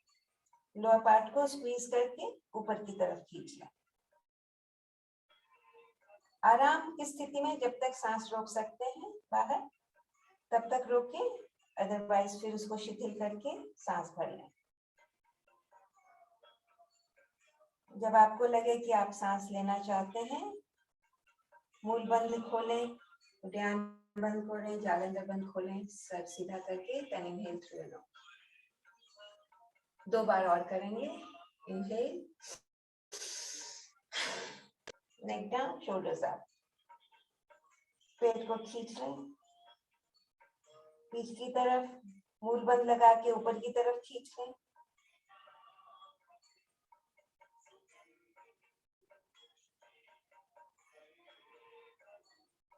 लोअर पार्ट को स्क्वीज करके ऊपर की तरफ खींच लें. आराम की स्थिति में जब तक सांस रोक सकते हैं बाहर तब तक रोकें. अदरवाइज फिर उसको शिथिल करके सांस भर लें. जब आपको लगे कि आप सांस लेना चाहते हैं, मूल बंद खोलें, उद्यान बंद खोलें, जालंधर बंद खोलें, सर सीधा करके then inhale through your nose. 2 बार और करेंगे. Inhale, neck down, shoulders up. पेट को खींच लें. पीठ की तरफ मूल बंद लगा के ऊपर की तरफ खींच लें.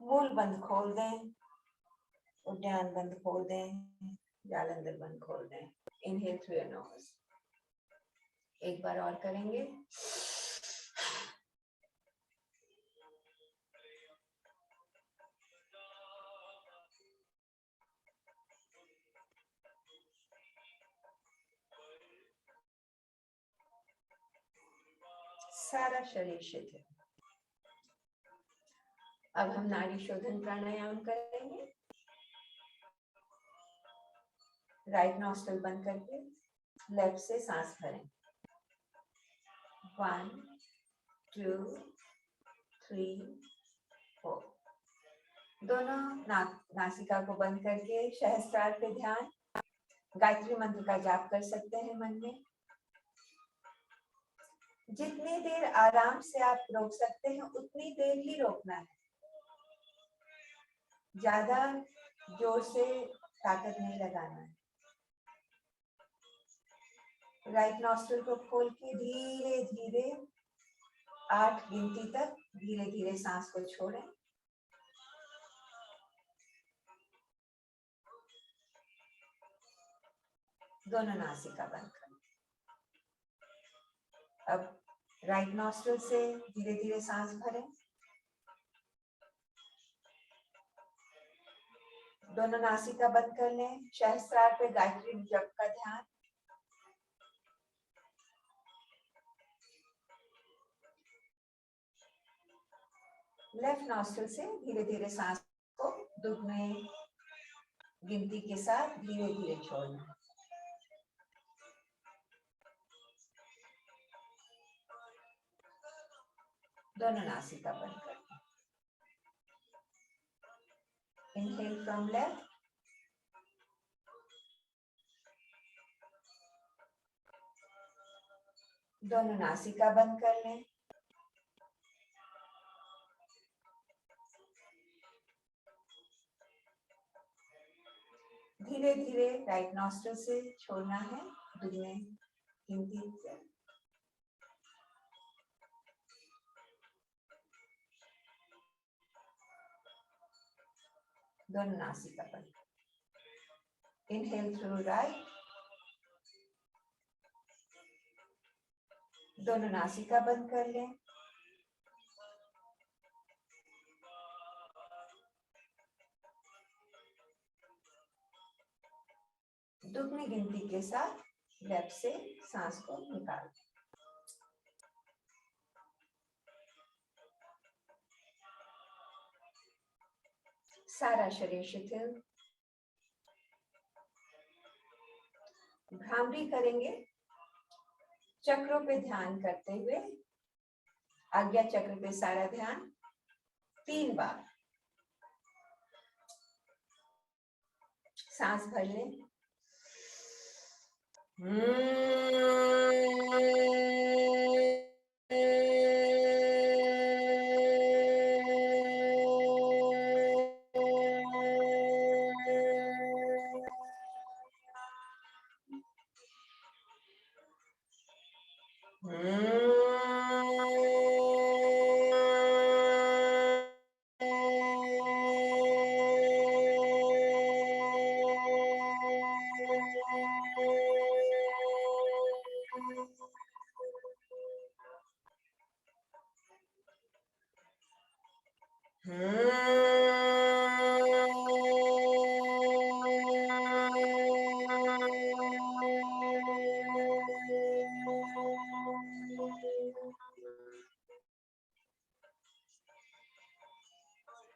मूल बंद खोल दें. उद्यान बंद खोल दें. जालंधर बंद खोल दें. Inhale through your nose. एक बार और करेंगे. सारा शरीर शिथिल। अब हम नाड़ी शोधन प्राणायाम करेंगे। राइट नॉस्ट्रिल बंद करके लेफ्ट से सांस भरें। 1 2 3 4। दोनों नासिका को बंद करके सहस्त्रार पे ध्यान, गायत्री मंत्र का जाप कर सकते हैं मन में। जितनी देर आराम से आप रोक सकते हैं उतनी देर ही रोकना है, ज्यादा जोर से ताकत नहीं लगाना है। राइट नॉस्ट्रिल को खोल के धीरे धीरे 8 गिनती तक धीरे धीरे सांस को छोड़ें। दोनों नासिका बंद करें। अब राइट नॉस्ट्रिल से धीरे धीरे सांस भरें। दोनों नासिका बंद कर लें। सहस्त्रार पे गायत्री जप का ध्यान। लेफ्ट नॉस्ट्रिल से धीरे धीरे सांस को दुगने गिनती के साथ धीरे धीरे छोड़ना। दोनों नासिका बंद कर दें। Inhale from left. दोनों नासिका बंद कर लें। धीरे धीरे राइट नॉस्ट्रिल से छोड़ना है दुगने गिनती से। दोनों नासिका बंद। Inhale through right. दोनों नासिका बंद कर लें। दुगनी गिनती के साथ लेफ्ट से सांस को निकाल दें। सारा शरीर शिथिल। भ्रामरी करेंगे चक्रों पे ध्यान करते हुए। आज्ञा चक्र पे सारा ध्यान 3 बार। सांस भर लें।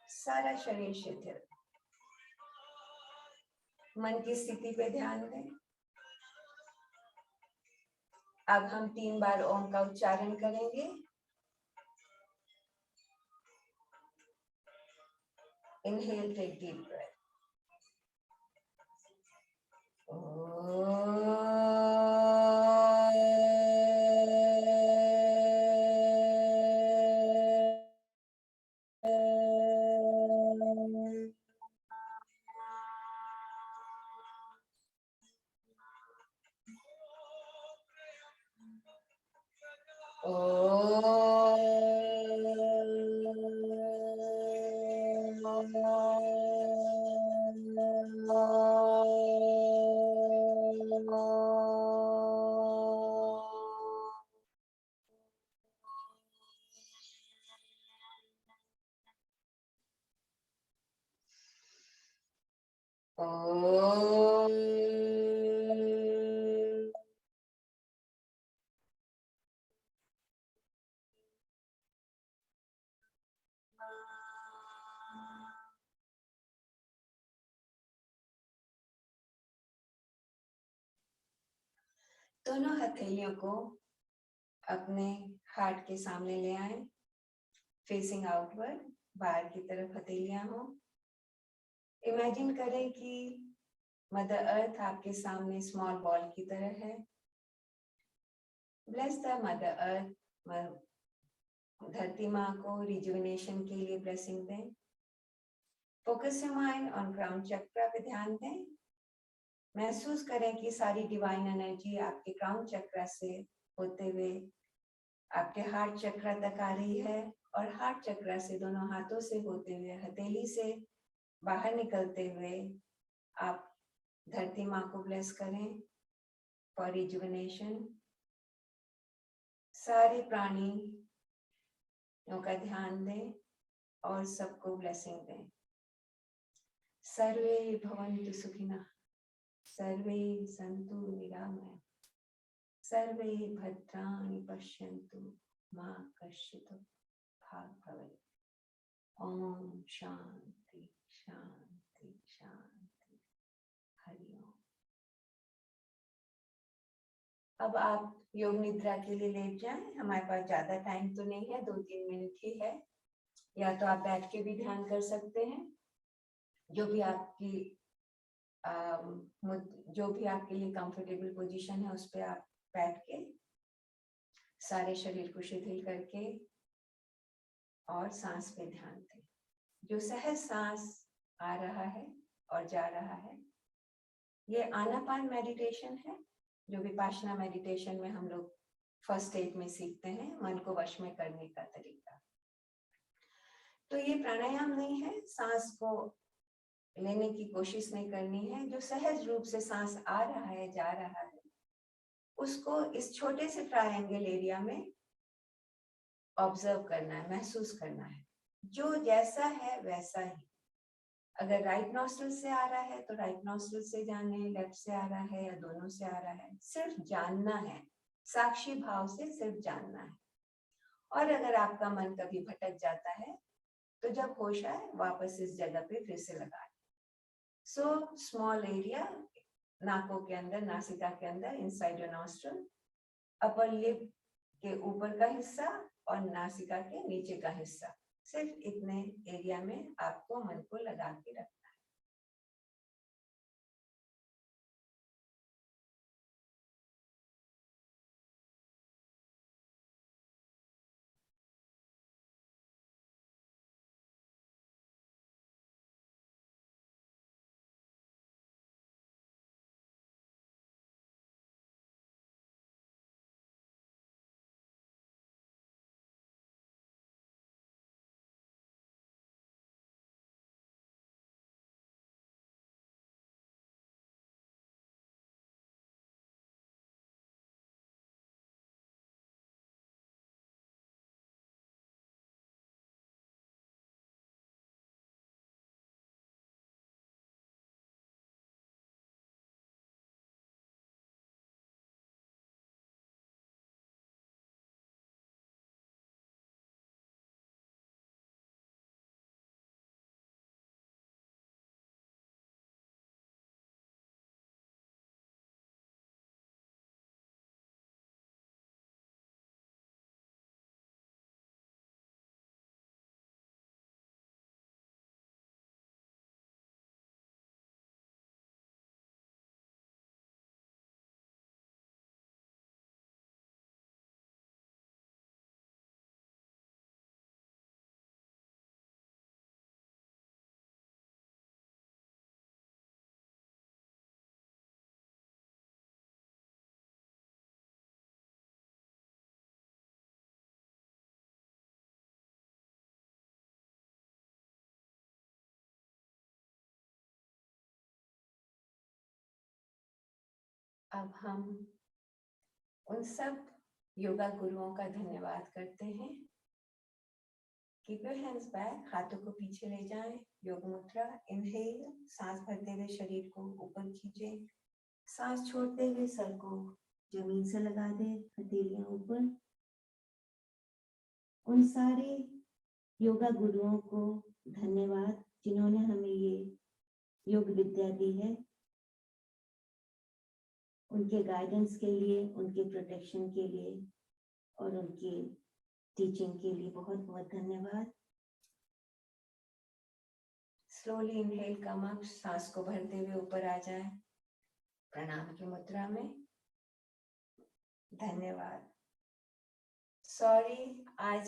सारा शरीर शिथिल। मन की स्थिति पे ध्यान दें। अब हम 3 बार ओम का उच्चारण करेंगे। Inhale, take deep breath. दोनों हथेलियों को अपने हार्ट के सामने ले आए, फेसिंग आउटवर्ड, बाहर की तरफ हथेलियां हो। इमेजिन करें कि मदर अर्थ आपके सामने स्मॉल बॉल की तरह है। ब्लेस द मदर अर्थ, धरती माँ को रिजुविनेशन के लिए ब्लेसिंग दें। Focus your mind on crown चक्र पे ध्यान दें। महसूस करें कि सारी डिवाइन एनर्जी आपके क्राउन चक्र से होते हुए आपके हार्ट चक्र तक आ रही है और हार्ट चक्र से दोनों हाथों से होते हुए हथेली से बाहर निकलते हुए आप धरती माँ को ब्लेस करें फॉर रिजुविनेशन। सारे प्राणियों का ध्यान दें और सबको ब्लेसिंग दें। सर्वे भवन्तु सुखिनः, सर्वे सन्तु निरामयाः, सर्वे भद्राणि पश्यन्तु मा कश्चित् भाग् भवेत्। ओम शांति शांति शांति, हरि ओम। अब आप योग निद्रा के लिए लेट जाएं। हमारे पास ज्यादा टाइम तो नहीं है, 2-3 मिनट ही है। या तो आप बैठ के भी ध्यान कर सकते हैं, जो भी आपके लिए कंफर्टेबल पोजीशन है उस पे आप बैठ के सारे शरीर को शिथिल करके और सांस पे ध्यान दें। जो सहज सांस आ रहा है और जा रहा है, ये आनापान मेडिटेशन है, जो विपाशना मेडिटेशन में हम लोग फर्स्ट स्टेज में सीखते हैं, मन को वश में करने का तरीका। तो ये प्राणायाम नहीं है, सांस को लेने की कोशिश नहीं करनी है। जो सहज रूप से सांस आ रहा है, जा रहा है, उसको इस छोटे से ट्रायंगल एरिया में ऑब्जर्व करना है, महसूस करना है। जो जैसा है वैसा ही। अगर राइट नॉस्ट्रल से आ रहा है तो राइट नॉस्ट्रल से जाने, लेफ्ट से आ रहा है या दोनों से आ रहा है, सिर्फ जानना है, साक्षी भाव से सिर्फ जानना है। और अगर आपका मन कभी भटक जाता है तो जब होश आए वापस इस जगह पे फिर से लगा लें। सो स्मॉल एरिया, नाकों के अंदर, नासिका के अंदर, inside your nostril, upper lip के ऊपर का हिस्सा और नासिका के नीचे का हिस्सा, सिर्फ इतने एरिया में आपको मन को लगा के रखना है। अब हम उन सब योगा गुरुओं का धन्यवाद करते हैं। कीप योर हैंड्स बैक, हाथों को पीछे ले जाएं, योग मुद्रा। इनहेल, सांस भरते हुए शरीर को ऊपर खींचें, सांस छोड़ते हुए सर को जमीन से लगा दें, हथेलियां ऊपर। उन सारे योगा गुरुओं को धन्यवाद जिन्होंने हमें ये योग विद्या दी है। उनके गाइडेंस के लिए, उनके प्रोटेक्शन के लिए और उनकी टीचिंग के लिए बहुत बहुत धन्यवाद। स्लोली इनहेल, कम अप, सांस को भरते हुए ऊपर आ जाए प्रणाम की मुद्रा में। धन्यवाद। सॉरी, आज